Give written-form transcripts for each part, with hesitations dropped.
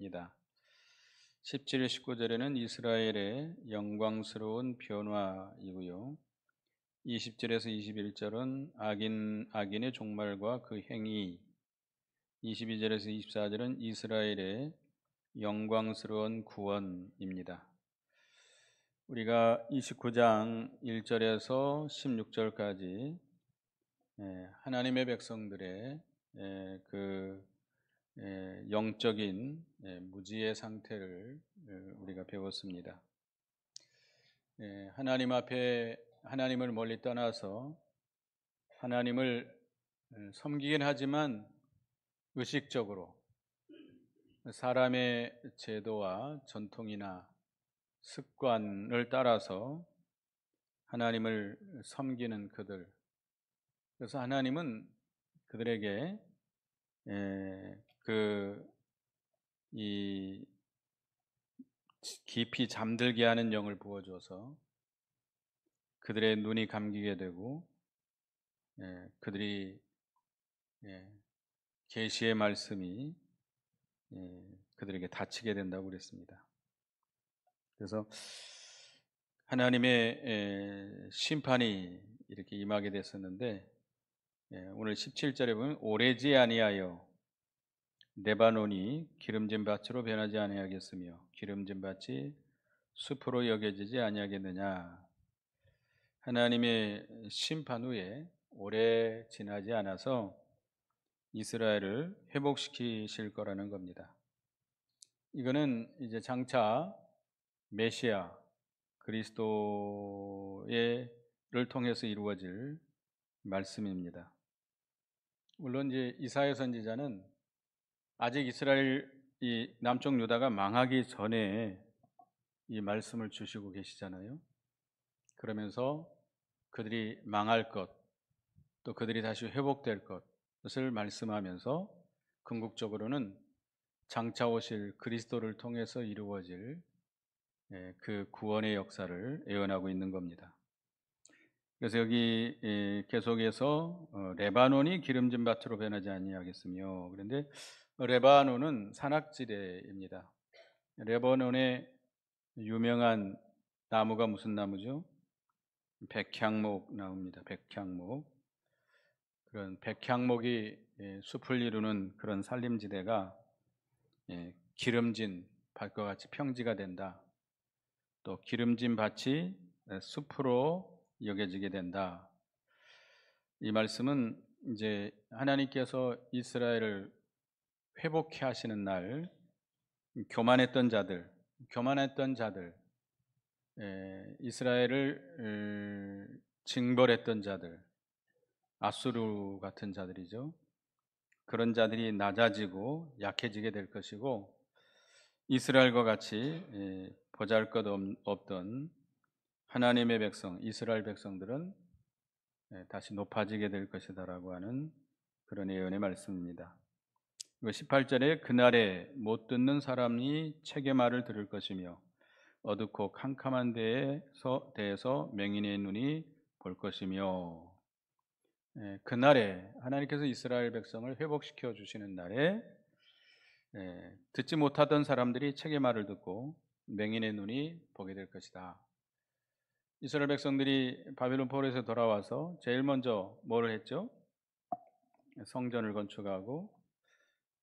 말씀입니다. 17절 19절에는 이스라엘의 영광스러운 변화이고요. 20절에서 21절은 악인의 종말과 그 행위, 22절에서 24절은 이스라엘의 영광스러운 구원입니다. 우리가 29장 1절에서 16절까지 하나님의 백성들의 그 영적인 무지의 상태를 우리가 배웠습니다. 하나님 앞에 하나님을 멀리 떠나서 하나님을 섬기긴 하지만 의식적으로 사람의 제도와 전통이나 습관을 따라서 하나님을 섬기는 그들. 그래서 하나님은 그들에게 이 깊이 잠들게 하는 영을 부어줘서 그들의 눈이 감기게 되고 그들이 계시의 말씀이 그들에게 닫히게 된다고 그랬습니다. 그래서 하나님의 심판이 이렇게 임하게 됐었는데 오늘 17절에 보면 오래지 아니하여 레바논이 기름진 밭으로 변하지 아니하겠으며 기름진 밭이 숲으로 여겨지지 아니하겠느냐. 하나님의 심판 후에 오래 지나지 않아서 이스라엘을 회복시키실 거라는 겁니다. 이거는 이제 장차 메시아 그리스도를 통해서 이루어질 말씀입니다. 물론 이제 이사야 선지자는 아직 이스라엘 이 남쪽 유다가 망하기 전에 이 말씀을 주시고 계시잖아요. 그러면서 그들이 망할 것, 또 그들이 다시 회복될 것을 말씀하면서 궁극적으로는 장차 오실 그리스도를 통해서 이루어질 그 구원의 역사를 예언하고 있는 겁니다. 그래서 여기 계속해서 레바논이 기름진 밭으로 변하지 아니하겠으며, 그런데 레바논은 산악지대입니다. 레바논의 유명한 나무가 무슨 나무죠? 백향목 나무입니다. 백향목. 그런 백향목이 숲을 이루는 그런 산림지대가 기름진 밭과 같이 평지가 된다. 또 기름진 밭이 숲으로 여겨지게 된다. 이 말씀은 이제 하나님께서 이스라엘을 회복해 하시는 날 교만했던 자들, 이스라엘을 징벌했던 자들, 아수르 같은 자들이죠. 그런 자들이 낮아지고 약해지게 될 것이고 이스라엘과 같이 보잘것없던 하나님의 백성, 이스라엘 백성들은 다시 높아지게 될 것이다라고 하는 그런 예언의 말씀입니다. 18절에 그날에 못 듣는 사람이 책의 말을 들을 것이며 어둡고 캄캄한 데에서 맹인의 눈이 볼 것이며 그날에 하나님께서 이스라엘 백성을 회복시켜 주시는 날에 듣지 못하던 사람들이 책의 말을 듣고 맹인의 눈이 보게 될 것이다. 이스라엘 백성들이 바벨론 포로에서 돌아와서 제일 먼저 뭐를 했죠? 성전을 건축하고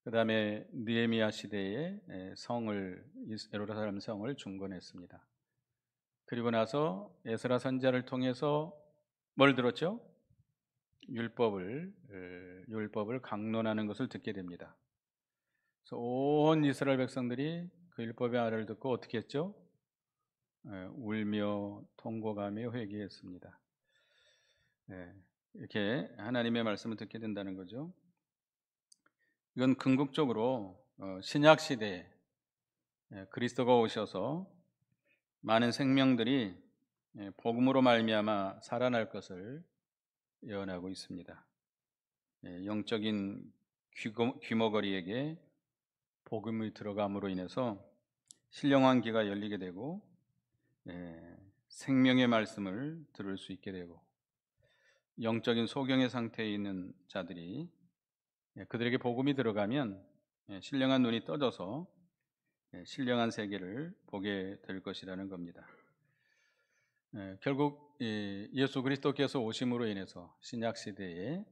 그 다음에 느헤미야 시대에 예루살렘 성을 중건했습니다. 그리고 나서 에스라 선지자를 통해서 뭘 들었죠? 율법을 강론하는 것을 듣게 됩니다. 그래서 온 이스라엘 백성들이 그 율법의 말을 듣고 어떻게 했죠? 울며 통곡하며 회개했습니다. 이렇게 하나님의 말씀을 듣게 된다는 거죠. 이건 궁극적으로 신약 시대에 그리스도가 오셔서 많은 생명들이 복음으로 말미암아 살아날 것을 예언하고 있습니다. 영적인 귀머거리에게 복음이 들어감으로 인해서 신령한 귀가 열리게 되고 생명의 말씀을 들을 수 있게 되고 영적인 소경의 상태에 있는 자들이 그들에게 복음이 들어가면 신령한 눈이 떠져서 신령한 세계를 보게 될 것이라는 겁니다. 결국 예수 그리스도께서 오심으로 인해서 신약 시대에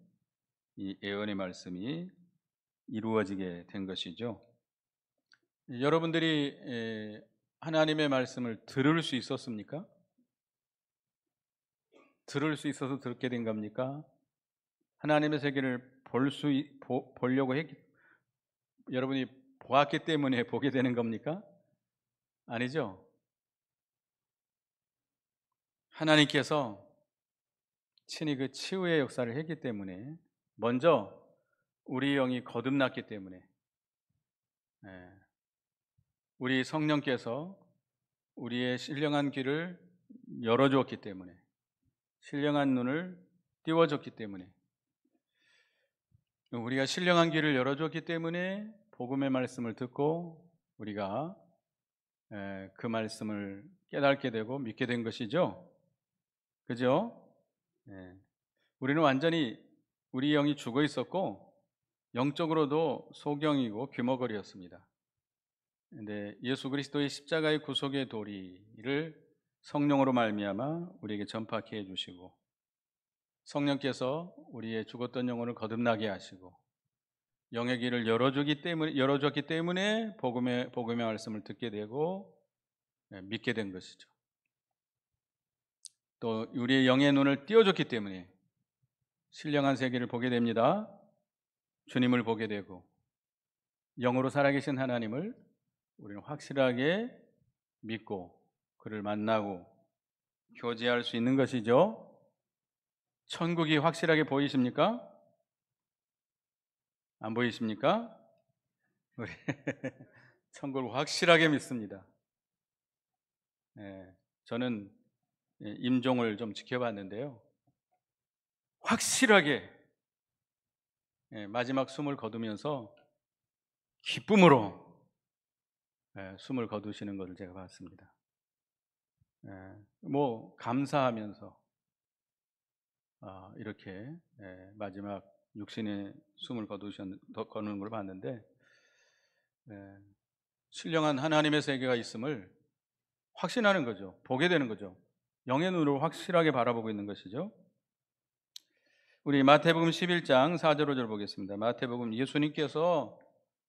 이 예언의 말씀이 이루어지게 된 것이죠. 여러분들이 하나님의 말씀을 들을 수 있었습니까? 들을 수 있어서 듣게 된 겁니까? 하나님의 세계를 보려고 여러분이 보았기 때문에 보게 되는 겁니까? 아니죠. 하나님께서 친히 그 치유의 역사를 했기 때문에, 먼저 우리 영이 거듭났기 때문에, 우리 성령께서 우리의 신령한 귀를 열어주었기 때문에, 신령한 눈을 띄워줬기 때문에, 우리가 신령한 귀를 열어줬기 때문에 복음의 말씀을 듣고 우리가 그 말씀을 깨닫게 되고 믿게 된 것이죠. 그죠? 우리는 완전히 우리 영이 죽어 있었고 영적으로도 소경이고 귀머거리였습니다. 근데 예수 그리스도의 십자가의 구속의 도리를 성령으로 말미암아 우리에게 전파케 해주시고, 성령께서 우리의 죽었던 영혼을 거듭나게 하시고 영의 길을 열어줬기 때문에 복음의 말씀을 듣게 되고 믿게 된 것이죠. 또 우리의 영의 눈을 띄워줬기 때문에 신령한 세계를 보게 됩니다. 주님을 보게 되고 영으로 살아계신 하나님을 우리는 확실하게 믿고 그를 만나고 교제할 수 있는 것이죠. 천국이 확실하게 보이십니까? 안 보이십니까? 우리 천국을 확실하게 믿습니다. 저는 임종을 좀 지켜봤는데요, 확실하게 마지막 숨을 거두면서 기쁨으로 숨을 거두시는 것을 제가 봤습니다. 뭐 감사하면서 이렇게 마지막 육신의 숨을 거두는 걸 봤는데, 신령한 하나님의 세계가 있음을 확신하는 거죠. 보게 되는 거죠. 영의 눈으로 확실하게 바라보고 있는 것이죠. 우리 마태복음 11장 4절 5절 보겠습니다. 마태복음, 예수님께서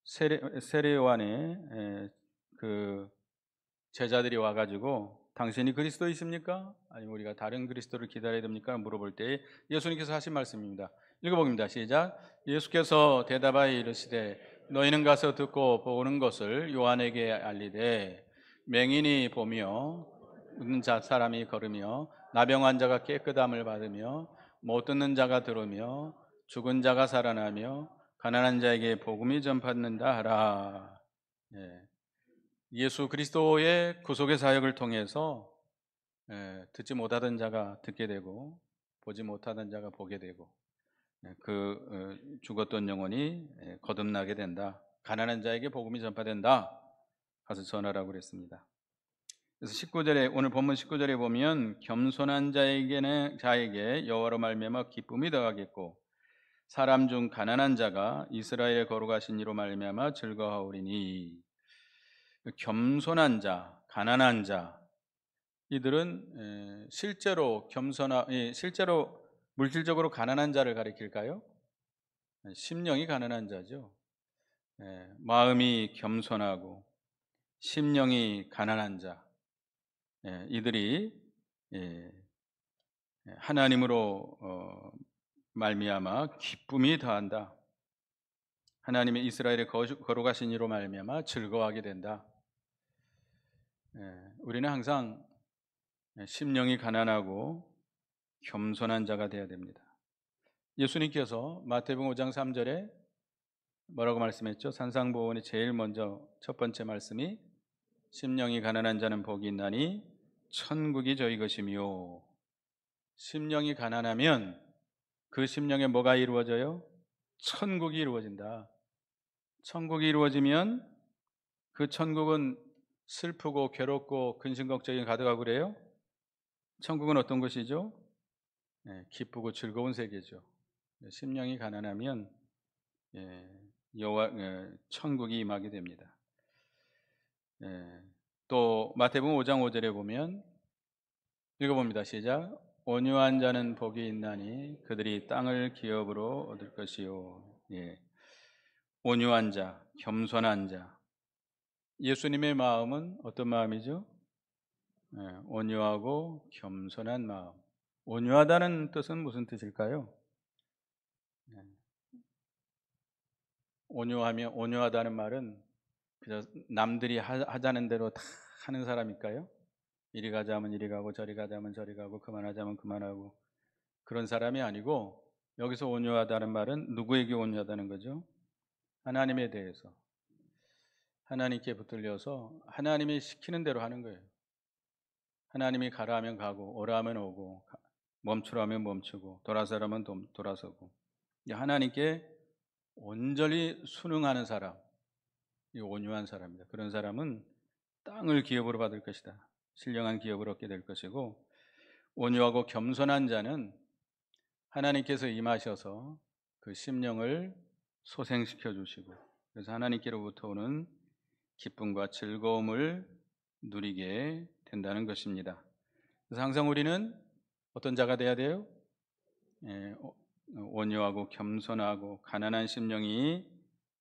세례요한의 그 제자들이 와가지고 당신이 그리스도이십니까? 아니면 우리가 다른 그리스도를 기다려야 됩니까? 물어볼 때 예수님께서 하신 말씀입니다. 읽어봅니다. 시작. 예수께서 대답하여 이르시되 너희는 가서 듣고 보는 것을 요한에게 알리되 맹인이 보며 웃는 사람이 걸으며 나병 환자가 깨끗함을 받으며 못 듣는 자가 들으며 죽은 자가 살아나며 가난한 자에게 복음이 전파된다 하라. 예수 그리스도의 구속의 사역을 통해서 듣지 못하던 자가 듣게 되고 보지 못하던 자가 보게 되고 죽었던 영혼이 거듭나게 된다. 가난한 자에게 복음이 전파된다. 가서 전하라고 그랬습니다. 그래서 19절에, 오늘 본문 19절에 보면 겸손한 자에게 여호와로 말미암아 기쁨이 더하겠고 사람 중 가난한 자가 이스라엘에 거룩하신 이로 말미암아 즐거워하오리니. 겸손한 자, 가난한 자, 이들은 실제로 물질적으로 가난한 자를 가리킬까요? 심령이 가난한 자죠. 마음이 겸손하고 심령이 가난한 자, 이들이 하나님으로 말미암아 기쁨이 더한다. 하나님의 이스라엘의 거룩하신 이로 말미암아 즐거워하게 된다. 우리는 항상 심령이 가난하고 겸손한 자가 되어야 됩니다. 예수님께서 마태복음 5장 3절에 뭐라고 말씀했죠? 산상보훈의 제일 먼저 첫 번째 말씀이 심령이 가난한 자는 복이 있나니 천국이 저희 것이며. 심령이 가난하면 그 심령에 뭐가 이루어져요? 천국이 이루어진다. 천국이 이루어지면 그 천국은 슬프고 괴롭고 근심걱정이 가득하고 그래요? 천국은 어떤 것이죠? 기쁘고 즐거운 세계죠. 심령이 가난하면 천국이 임하게 됩니다. 예. 또 마태복음 5장 5절에 보면 읽어봅니다. 시작. 온유한 자는 복이 있나니 그들이 땅을 기업으로 얻을 것이요. 예. 온유한 자, 겸손한 자. 예수님의 마음은 어떤 마음이죠? 예, 온유하고 겸손한 마음. 온유하다는 뜻은 무슨 뜻일까요? 예, 온유하다는 말은 그저 남들이 하자는 대로 다 하는 사람일까요? 이리 가자면 이리 가고 저리 가자면 저리 가고 그만하자면 그만하고 그런 사람이 아니고, 여기서 온유하다는 말은 누구에게 온유하다는 거죠? 하나님에 대해서. 하나님께 붙들려서 하나님이 시키는 대로 하는 거예요. 하나님이 가라 하면 가고 오라 하면 오고 멈추라 하면 멈추고 돌아서라면 돌아서고, 하나님께 온전히 순응하는 사람, 이 온유한 사람입니다. 그런 사람은 땅을 기업으로 받을 것이다. 신령한 기업을 얻게 될 것이고, 온유하고 겸손한 자는 하나님께서 임하셔서 그 심령을 소생시켜 주시고, 그래서 하나님께로부터 오는 기쁨과 즐거움을 누리게 된다는 것입니다. 그래서 항상 우리는 어떤 자가 돼야 돼요? 예, 온유하고 겸손하고 가난한 심령이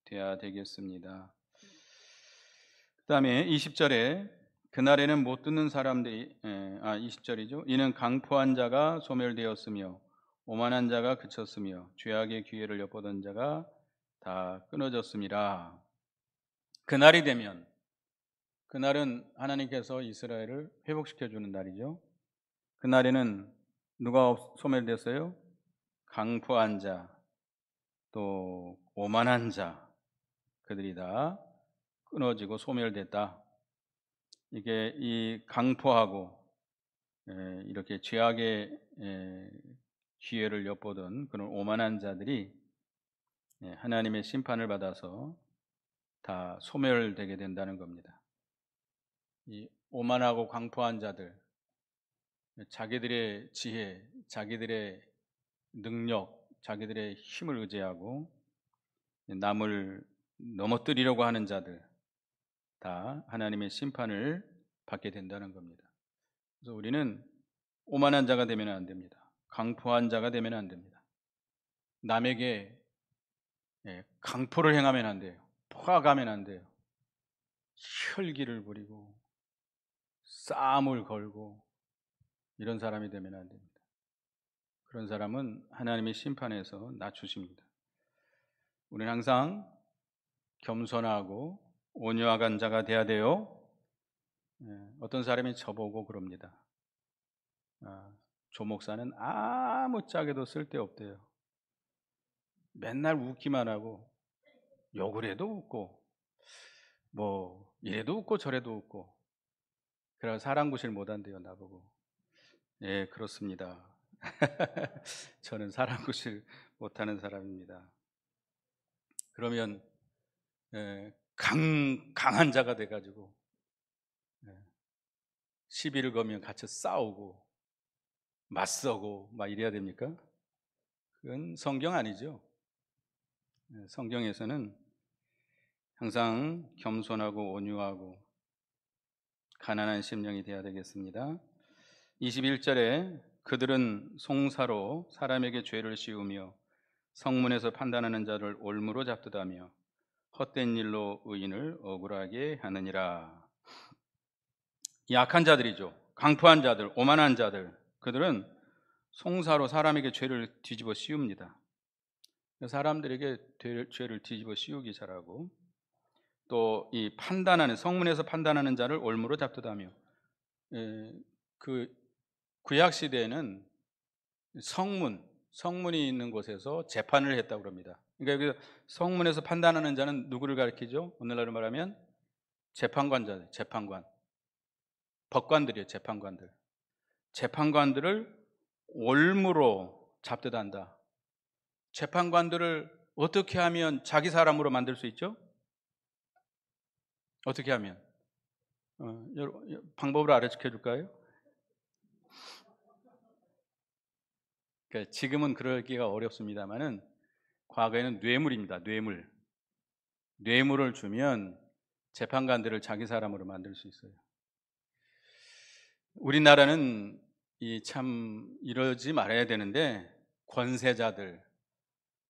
돼야 되겠습니다. 그 다음에 20절에 그날에는 못 듣는 사람들이 20절이죠. 이는 강포한 자가 소멸되었으며 오만한 자가 그쳤으며 죄악의 기회를 엿보던 자가 다 끊어졌습니다. 그날이 되면, 그날은 하나님께서 이스라엘을 회복시켜 주는 날이죠. 그날에는 누가 소멸됐어요? 강포한 자, 또 오만한 자, 그들이 다 끊어지고 소멸됐다. 이게 이 강포하고 이렇게 죄악의 기회를 엿보던 그런 오만한 자들이 하나님의 심판을 받아서 다 소멸되게 된다는 겁니다. 이 오만하고 강포한 자들, 자기들의 지혜, 자기들의 능력, 자기들의 힘을 의지하고 남을 넘어뜨리려고 하는 자들, 다 하나님의 심판을 받게 된다는 겁니다. 그래서 우리는 오만한 자가 되면 안 됩니다. 강포한 자가 되면 안 됩니다. 남에게 강포를 행하면 안 돼요. 포악하면 안 돼요. 혈기를 부리고 싸움을 걸고 이런 사람이 되면 안 됩니다. 그런 사람은 하나님의 심판에서 낮추십니다. 우리는 항상 겸손하고 온유한 자가 돼야 돼요. 어떤 사람이 저보고 그럽니다. 조 목사는 아무짝에도 쓸데없대요. 맨날 웃기만 하고 욕을 해도 웃고 뭐 이래도 웃고 저래도 웃고, 그래서 사람 구실 못한대요. 나보고. 예, 그렇습니다. 저는 사람 구실 못하는 사람입니다. 그러면 강한 자가 돼가지고 시비를 거면 같이 싸우고 맞서고 막 이래야 됩니까? 그건 성경 아니죠. 성경에서는 항상 겸손하고 온유하고 가난한 심령이 되어야 되겠습니다. 21절에 그들은 송사로 사람에게 죄를 씌우며 성문에서 판단하는 자를 올무로 잡듯하며 헛된 일로 의인을 억울하게 하느니라. 약한 자들이죠. 강포한 자들, 오만한 자들, 그들은 송사로 사람에게 죄를 뒤집어 씌웁니다. 사람들에게 죄를 뒤집어 씌우기 잘하고, 또 이 판단하는, 성문에서 판단하는 자를 올무로 잡듯하며, 그 구약 시대에는 성문이 있는 곳에서 재판을 했다고 합니다. 그러니까 성문에서 판단하는 자는 누구를 가리키죠? 오늘날로 말하면 재판관자들, 재판관, 법관들이에요. 재판관들을 올무로 잡듯 한다. 재판관들을 어떻게 하면 자기 사람으로 만들 수 있죠? 어떻게 하면? 방법을 알려주켜 줄까요? 그러니까 지금은 그러기가 어렵습니다만은 과거에는 뇌물입니다. 뇌물을 주면 재판관들을 자기 사람으로 만들 수 있어요. 우리나라는 참 이러지 말아야 되는데 권세자들,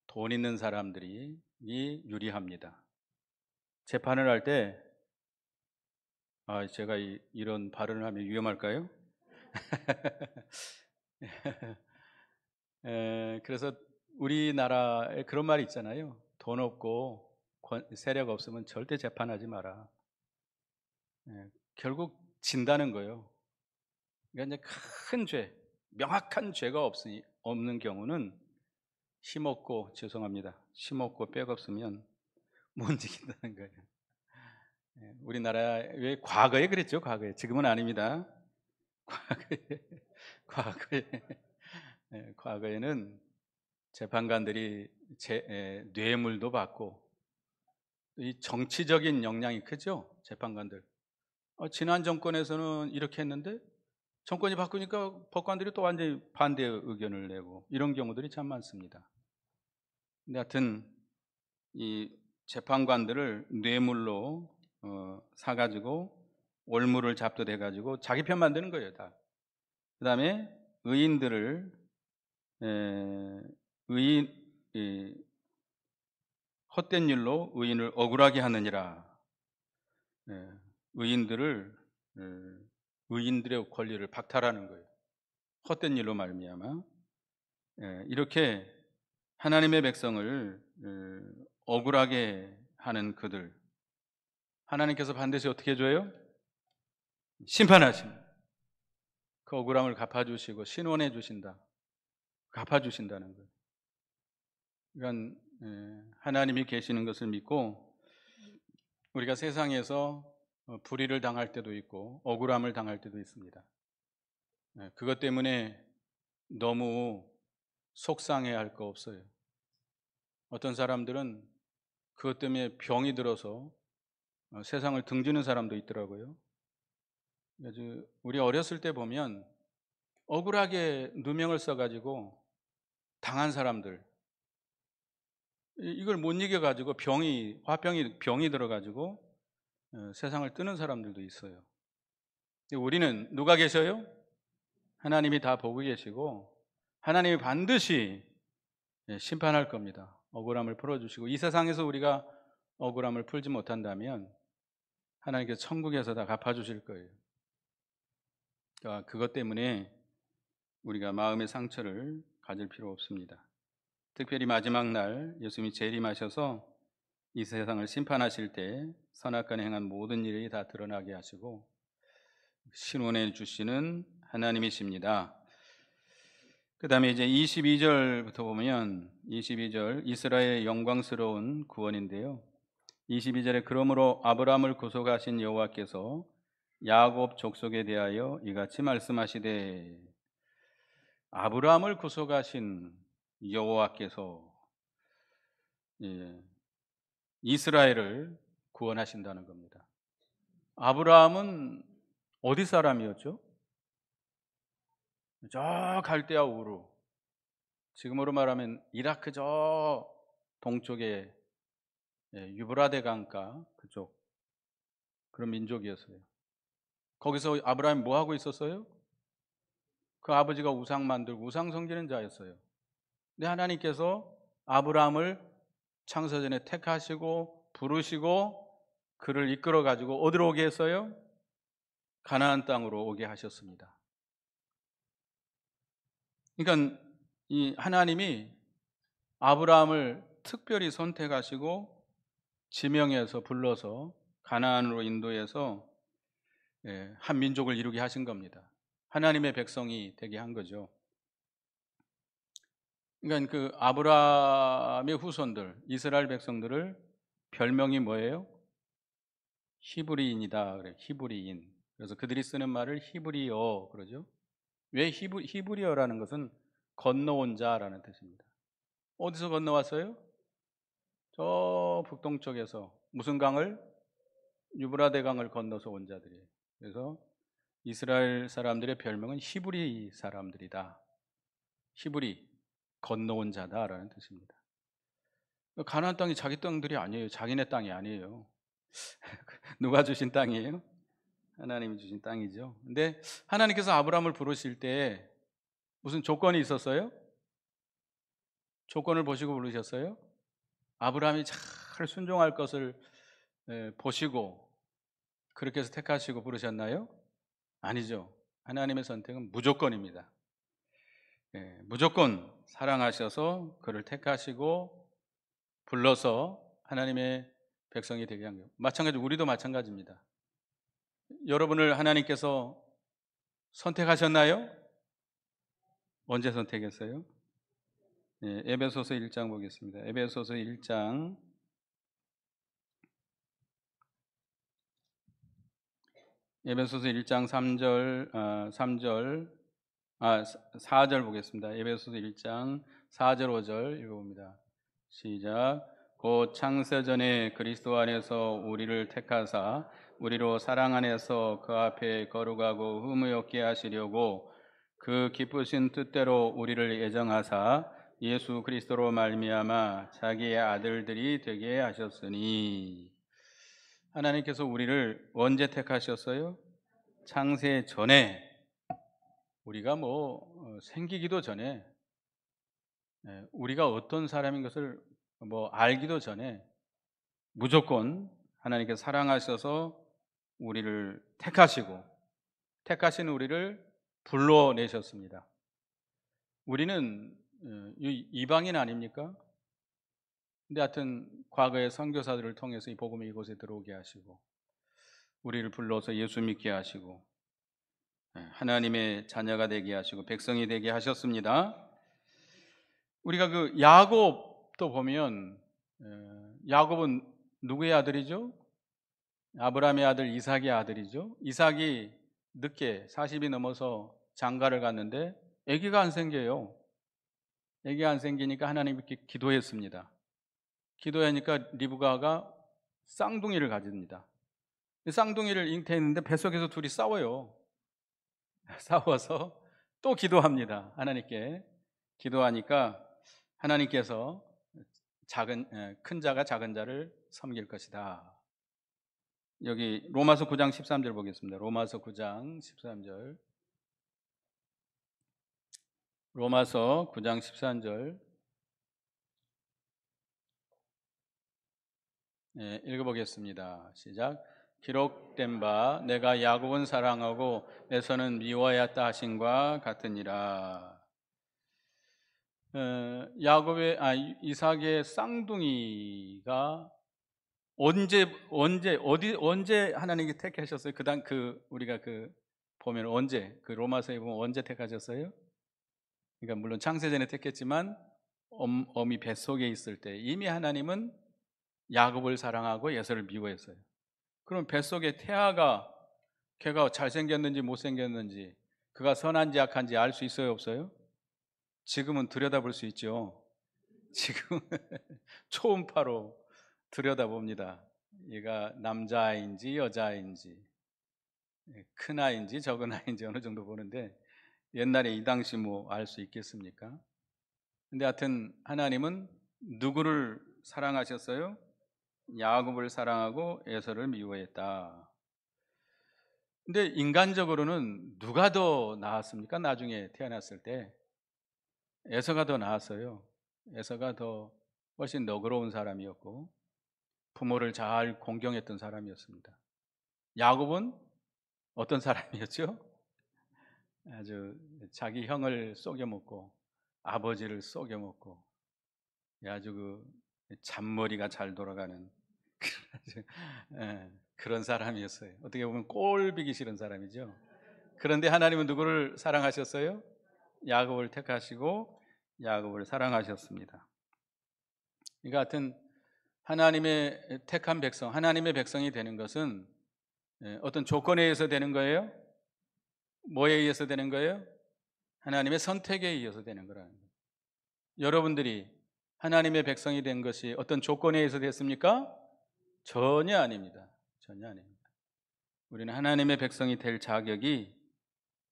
돈 있는 사람들이 유리합니다. 재판을 할 때 제가 이런 발언을 하면 위험할까요? 그래서 우리나라에 그런 말이 있잖아요. 돈 없고 세력 없으면 절대 재판하지 마라. 결국 진다는 거예요. 그러니까 이제 큰 죄, 명확한 죄가 없는 경우는 힘없고, 죄송합니다, 힘없고 백 없으면 못 이긴다는 거예요. 우리나라 왜 과거에 그랬죠? 과거에. 지금은 아닙니다. 과거에 과거에는 재판관들이 뇌물도 받고 이 정치적인 영향이 크죠. 재판관들. 지난 정권에서는 이렇게 했는데 정권이 바꾸니까 법관들이 또 완전히 반대 의견을 내고 이런 경우들이 참 많습니다. 근데 하여튼 이 재판관들을 뇌물로 사가지고 올무를 잡도돼가지고 자기 편 만드는 거예요, 다. 그 다음에 의인들을 헛된 일로 의인을 억울하게 하느니라. 의인들의 권리를 박탈하는 거예요. 헛된 일로 말미암아. 이렇게 하나님의 백성을 억울하게 하는 그들, 하나님께서 반드시 어떻게 해줘요? 심판하십니다. 그 억울함을 갚아주시고 신원해 주신다. 갚아주신다는 거예요. 그러니까 하나님이 계시는 것을 믿고 우리가 세상에서 불의를 당할 때도 있고 억울함을 당할 때도 있습니다. 그것 때문에 너무 속상해할 거 없어요. 어떤 사람들은 그것 때문에 병이 들어서 세상을 등지는 사람도 있더라고요. 그래서 우리 어렸을 때 보면 억울하게 누명을 써가지고 당한 사람들, 이걸 못 이겨가지고 병이 들어가지고 세상을 뜨는 사람들도 있어요. 우리는 누가 계셔요? 하나님이 다 보고 계시고 하나님이 반드시 심판할 겁니다. 억울함을 풀어주시고 이 세상에서 우리가 억울함을 풀지 못한다면 하나님께서 천국에서 다 갚아주실 거예요. 그러니까 그것 때문에 우리가 마음의 상처를 가질 필요 없습니다. 특별히 마지막 날 예수님이 재림하셔서 이 세상을 심판하실 때 선악간에 행한 모든 일이 다 드러나게 하시고 신원해 주시는 하나님이십니다. 그 다음에 이제 22절부터 보면 22절 이스라엘의 영광스러운 구원인데요. 22절에 그러므로 아브라함을 구속하신 여호와께서 야곱 족속에 대하여 이같이 말씀하시되, 아브라함을 구속하신 여호와께서 이스라엘을 구원하신다는 겁니다. 아브라함은 어디 사람이었죠? 저 갈대아 우르, 지금으로 말하면 이라크 저 동쪽에 유브라데 강가 그쪽 그런 민족이었어요. 거기서 아브라함이 뭐 하고 있었어요? 그 아버지가 우상 만들고 우상 섬기는 자였어요. 근데 하나님께서 아브라함을 창세전에 택하시고 부르시고 그를 이끌어 가지고 어디로 오게 했어요? 가나안 땅으로 오게 하셨습니다. 그러니까 이 하나님이 아브라함을 특별히 선택하시고 지명해서 불러서 가나안으로 인도해서 한 민족을 이루게 하신 겁니다. 하나님의 백성이 되게 한 거죠. 그러니까 그 아브라함의 후손들, 이스라엘 백성들을 별명이 뭐예요? 히브리인이다 그래. 히브리인. 그래서 그들이 쓰는 말을 히브리어 그러죠. 왜 히브리어라는 것은 건너온 자라는 뜻입니다. 어디서 건너왔어요? 저 북동쪽에서 무슨 강을? 유브라데 강을 건너서 온 자들이에요. 그래서 이스라엘 사람들의 별명은 히브리 사람들이다. 히브리, 건너온 자다라는 뜻입니다. 가나안 땅이 자기 땅들이 아니에요. 자기네 땅이 아니에요. 누가 주신 땅이에요? 하나님이 주신 땅이죠. 근데 하나님께서 아브라함을 부르실 때 무슨 조건이 있었어요? 조건을 보시고 부르셨어요? 아브라함이 잘 순종할 것을 보시고 그렇게 해서 택하시고 부르셨나요? 아니죠. 하나님의 선택은 무조건입니다. 무조건 사랑하셔서 그를 택하시고 불러서 하나님의 백성이 되게 한 거예요. 마찬가지로 우리도 마찬가지입니다. 여러분을 하나님께서 선택하셨나요? 언제 선택했어요? 에베소서 1장 보겠습니다. 에베소서 1장 3절 4절 보겠습니다. 에베소서 1장 4절 5절 읽어봅니다. 시작. 곧 창세전에 그리스도 안에서 우리를 택하사 우리로 사랑 안에서 그 앞에 거룩하고 흠이 없게 하시려고 그 기쁘신 뜻대로 우리를 예정하사 예수 그리스도로 말미암아 자기의 아들들이 되게 하셨으니. 하나님께서 우리를 언제 택하셨어요? 창세 전에, 우리가 생기기도 전에, 우리가 어떤 사람인 것을 알기도 전에 무조건 하나님께서 사랑하셔서 우리를 택하신 우리를 불러내셨습니다. 우리는 이방인 아닙니까? 근데 하여튼 과거의 선교사들을 통해서 이 복음이 이곳에 들어오게 하시고 우리를 불러서 예수 믿게 하시고 하나님의 자녀가 되게 하시고 백성이 되게 하셨습니다. 우리가 그 야곱도 보면 야곱은 누구의 아들이죠? 아브라함의 아들 이삭의 아들이죠. 이삭이 늦게 40이 넘어서 장가를 갔는데 아기가 안 생겨요. 아기가 안 생기니까 하나님께 기도했습니다. 기도하니까 리브가가 쌍둥이를 가집니다. 쌍둥이를 잉태했는데 뱃속에서 둘이 싸워요. 싸워서 또 기도합니다. 하나님께 기도하니까 하나님께서 큰 자가 작은 자를 섬길 것이다. 여기 로마서 9장 13절 보겠습니다. 로마서 9장 13절. 로마서 9장 13절 읽어보겠습니다. 시작. 기록된 바 내가 야곱은 사랑하고 에서는 미워하였다 하신과 같으니라. 이삭의 쌍둥이가 언제 하나님께 택하셨어요? 우리가 보면 언제 로마서에 보면 언제 택하셨어요? 그러니까 물론 창세전에 택했지만 어미 뱃속에 있을 때 이미 하나님은 야곱을 사랑하고 에서를 미워했어요. 그럼 뱃속에 태아가 걔가 잘생겼는지 못생겼는지 그가 선한지 악한지 알 수 있어요, 없어요? 지금은 들여다볼 수 있죠. 지금 초음파로 들여다봅니다. 얘가 남자아이인지 여자아이인지 큰 아이인지 적은 아이인지 어느 정도 보는데 옛날에 이 당시 알 수 있겠습니까? 근데 하여튼 하나님은 누구를 사랑하셨어요? 야곱을 사랑하고 에서를 미워했다. 근데 인간적으로는 누가 더 나았습니까? 나중에 태어났을 때 에서가 더 나았어요. 에서가 더 훨씬 너그러운 사람이었고 부모를 잘 공경했던 사람이었습니다. 야곱은 어떤 사람이었죠? 아주 자기 형을 속여먹고 아버지를 속여먹고 아주 잔머리가 잘 돌아가는 그런 사람이었어요. 어떻게 보면 꼴보기 싫은 사람이죠. 그런데 하나님은 누구를 사랑하셨어요? 야곱을 택하시고 야곱을 사랑하셨습니다. 그러니까 하여튼 하나님의 택한 백성, 하나님의 백성이 되는 것은 어떤 조건에 의해서 되는 거예요? 뭐에 의해서 되는 거예요? 하나님의 선택에 의해서 되는 거라는 거예요. 여러분들이 하나님의 백성이 된 것이 어떤 조건에 의해서 됐습니까? 전혀 아닙니다. 전혀 아닙니다. 우리는 하나님의 백성이 될 자격이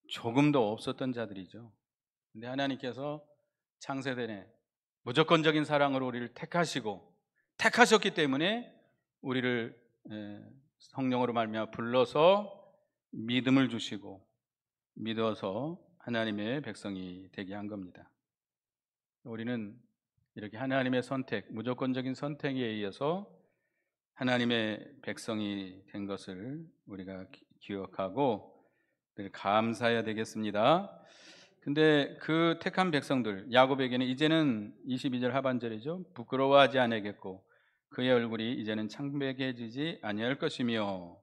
조금도 없었던 자들이죠. 근데 하나님께서 창세전에 무조건적인 사랑으로 우리를 택하셨기 때문에 우리를 성령으로 말미암아 불러서 믿음을 주시고 믿어서 하나님의 백성이 되게 한 겁니다. 우리는 이렇게 하나님의 선택, 무조건적인 선택에 의해서 하나님의 백성이 된 것을 우리가 기억하고 늘 감사해야 되겠습니다. 근데 그 택한 백성들 야곱에게는 이제는 22절 하반절이죠. 부끄러워하지 않겠고 그의 얼굴이 이제는 창백해지지 아니할 것이며,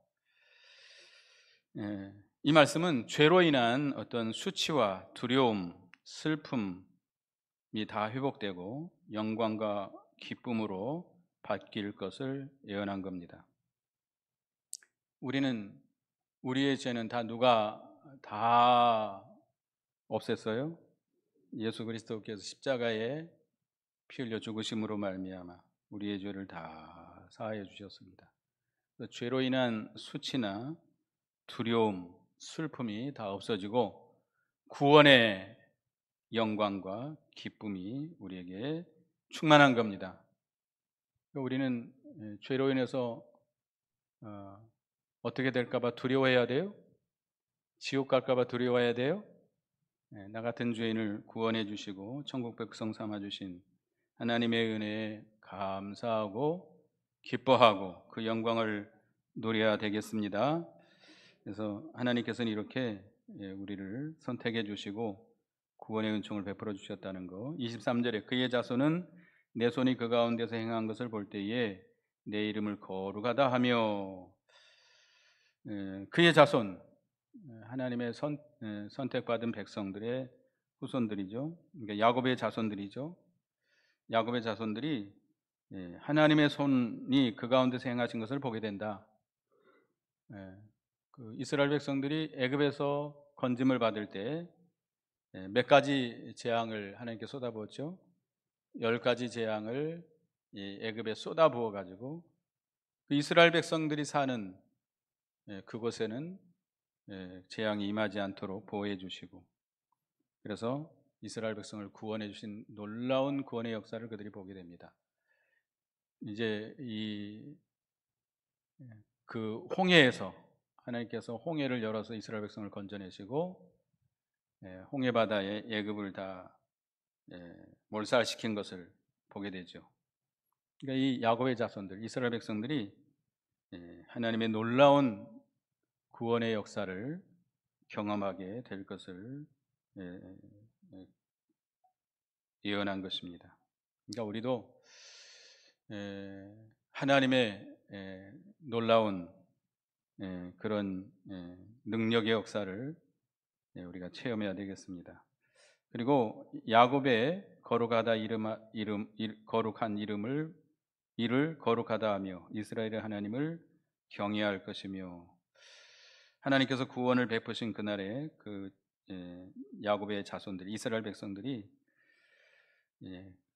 이 말씀은 죄로 인한 어떤 수치와 두려움, 슬픔이 다 회복되고 영광과 기쁨으로 바뀔 것을 예언한 겁니다. 우리의 죄는 다 누가 다 없앴어요? 예수 그리스도께서 십자가에 피 흘려 죽으심으로 말미암아 우리의 죄를 다 사하여 주셨습니다. 죄로 인한 수치나 두려움, 슬픔이 다 없어지고 구원의 영광과 기쁨이 우리에게 충만한 겁니다. 우리는 죄로 인해서 어떻게 될까봐 두려워해야 돼요? 지옥 갈까봐 두려워해야 돼요? 나 같은 죄인을 구원해 주시고 천국 백성 삼아 주신 하나님의 은혜에 감사하고 기뻐하고 그 영광을 누려야 되겠습니다. 그래서 하나님께서는 이렇게 우리를 선택해 주시고 구원의 은총을 베풀어 주셨다는 거. 23절에 그의 자손은 내 손이 그 가운데서 행한 것을 볼 때에 내 이름을 거룩하다 하며, 그의 자손, 하나님의 선택받은 백성들의 후손들이죠. 그러니까 야곱의 자손들이죠. 야곱의 자손들이 하나님의 손이 그 가운데서 행하신 것을 보게 된다. 그 이스라엘 백성들이 애굽에서 건짐을 받을 때 몇 가지 재앙을 하나님께 쏟아부었죠. 10가지 재앙을 애굽에 쏟아부어 가지고 그 이스라엘 백성들이 사는 그곳에는 재앙이 임하지 않도록 보호해 주시고, 그래서 이스라엘 백성을 구원해 주신 놀라운 구원의 역사를 그들이 보게 됩니다. 이제 그 홍해에서 하나님께서 홍해를 열어서 이스라엘 백성을 건져내시고 홍해 바다에 애굽을 다 몰살시킨 것을 보게 되죠. 그러니까 이 야곱의 자손들, 이스라엘 백성들이 하나님의 놀라운 구원의 역사를 경험하게 될 것을 예언한 것입니다. 그러니까 우리도 하나님의 놀라운 그런 능력의 역사를 우리가 체험해야 되겠습니다. 그리고 야곱의 거룩한 이를 거룩하다 하며 이스라엘의 하나님을 경외할 것이며, 하나님께서 구원을 베푸신 그날에 그 야곱의 자손들 이스라엘 백성들이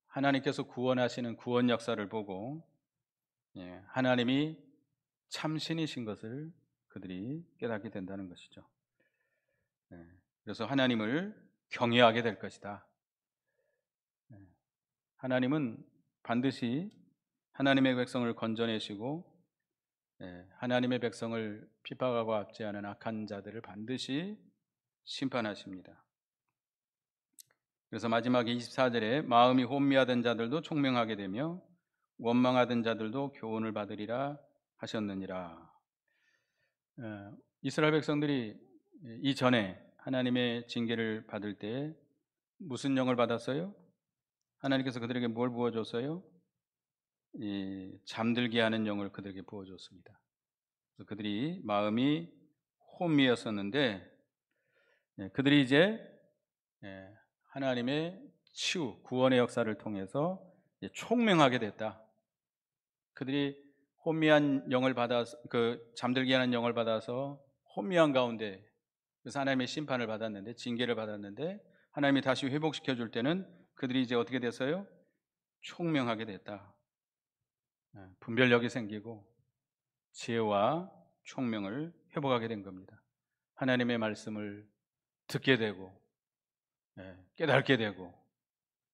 하나님께서 구원하시는 구원 역사를 보고 하나님이 참신이신 것을 그들이 깨닫게 된다는 것이죠. 그래서 하나님을 경외하게 될 것이다. 하나님은 반드시 하나님의 백성을 건져내시고 하나님의 백성을 핍박하고 압제하는 악한 자들을 반드시 심판하십니다. 그래서 마지막에 24절에 마음이 혼미하던 자들도 총명하게 되며 원망하던 자들도 교훈을 받으리라 하셨느니라. 이스라엘 백성들이 이전에 하나님의 징계를 받을 때 무슨 영을 받았어요? 하나님께서 그들에게 뭘 부어줬어요? 잠들게 하는 영을 그들에게 부어줬습니다. 그래서 그들이 마음이 혼미였었는데 그들이 이제 하나님의 치유, 구원의 역사를 통해서 총명하게 됐다. 그들이 혼미한 영을 받아서 잠들게 하는 영을 받아서 혼미한 가운데 그래서 하나님의 심판을 받았는데 징계를 받았는데 하나님이 다시 회복시켜 줄 때는 그들이 이제 어떻게 됐어요? 총명하게 됐다. 분별력이 생기고 지혜와 총명을 회복하게 된 겁니다. 하나님의 말씀을 듣게 되고 깨닫게 되고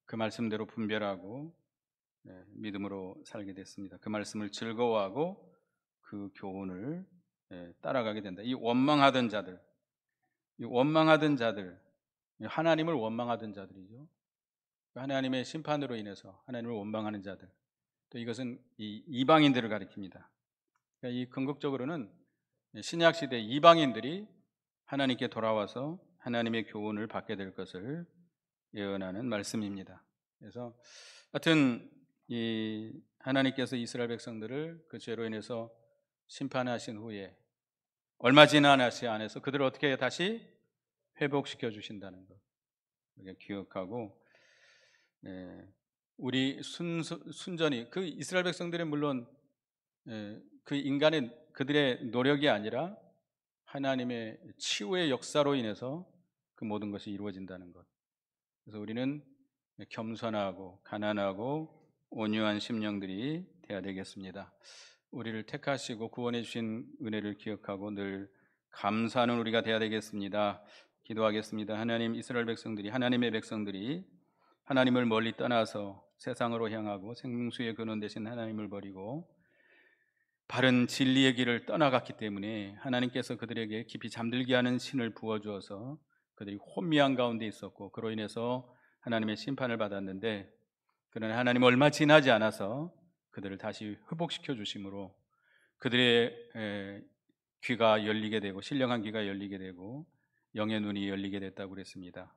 그 말씀대로 분별하고 믿음으로 살게 됐습니다. 그 말씀을 즐거워하고 그 교훈을 따라가게 된다. 이 원망하던 자들, 이 원망하던 자들, 하나님을 원망하던 자들이죠. 하나님의 심판으로 인해서 하나님을 원망하는 자들. 또 이것은 이 이방인들을 가리킵니다. 그러니까 이 궁극적으로는 신약 시대 이방인들이 하나님께 돌아와서 하나님의 교훈을 받게 될 것을 예언하는 말씀입니다. 그래서 하여튼 이 하나님께서 이스라엘 백성들을 그 죄로 인해서 심판하신 후에 얼마 지나지 않아서 그들을 어떻게 다시 회복시켜 주신다는 것 우리가 기억하고, 우리 순전히 그 이스라엘 백성들은 물론 그 인간의 그들의 노력이 아니라 하나님의 치유의 역사로 인해서 그 모든 것이 이루어진다는 것. 그래서 우리는 겸손하고 가난하고 온유한 심령들이 되어야 되겠습니다. 우리를 택하시고 구원해 주신 은혜를 기억하고 늘 감사하는 우리가 되어야 되겠습니다. 기도하겠습니다. 하나님, 이스라엘 백성들이, 하나님의 백성들이 하나님을 멀리 떠나서 세상으로 향하고 생명수의 근원 되신 하나님을 버리고 바른 진리의 길을 떠나갔기 때문에 하나님께서 그들에게 깊이 잠들게 하는 신을 부어주어서 그들이 혼미한 가운데 있었고, 그로 인해서 하나님의 심판을 받았는데, 그러나 하나님 얼마 지나지 않아서 그들을 다시 회복시켜 주심으로 그들의 귀가 열리게 되고, 신령한 귀가 열리게 되고 영의 눈이 열리게 됐다고 그랬습니다.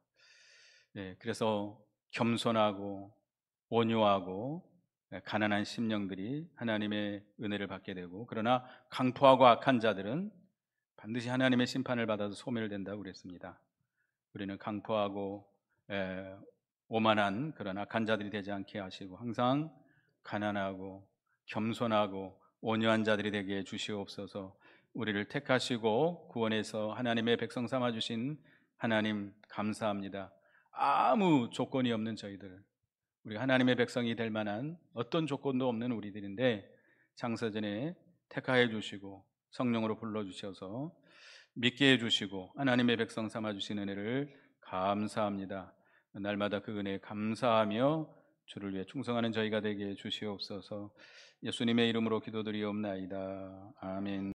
그래서 겸손하고 온유하고 가난한 심령들이 하나님의 은혜를 받게 되고, 그러나 강포하고 악한 자들은 반드시 하나님의 심판을 받아서 소멸된다고 그랬습니다. 우리는 강포하고 오만한 그런 악한 자들이 되지 않게 하시고 항상 가난하고 겸손하고 온유한 자들이 되게 해 주시옵소서. 우리를 택하시고 구원해서 하나님의 백성 삼아 주신 하나님 감사합니다. 아무 조건이 없는 저희들, 우리 하나님의 백성이 될 만한 어떤 조건도 없는 우리들인데 창세전에 택하여 주시고 성령으로 불러주셔서 믿게 해주시고 하나님의 백성 삼아 주신 은혜를 감사합니다. 날마다 그 은혜에 감사하며 주를 위해 충성하는 저희가 되게 해 주시옵소서. 예수님의 이름으로 기도드리옵나이다. 아멘.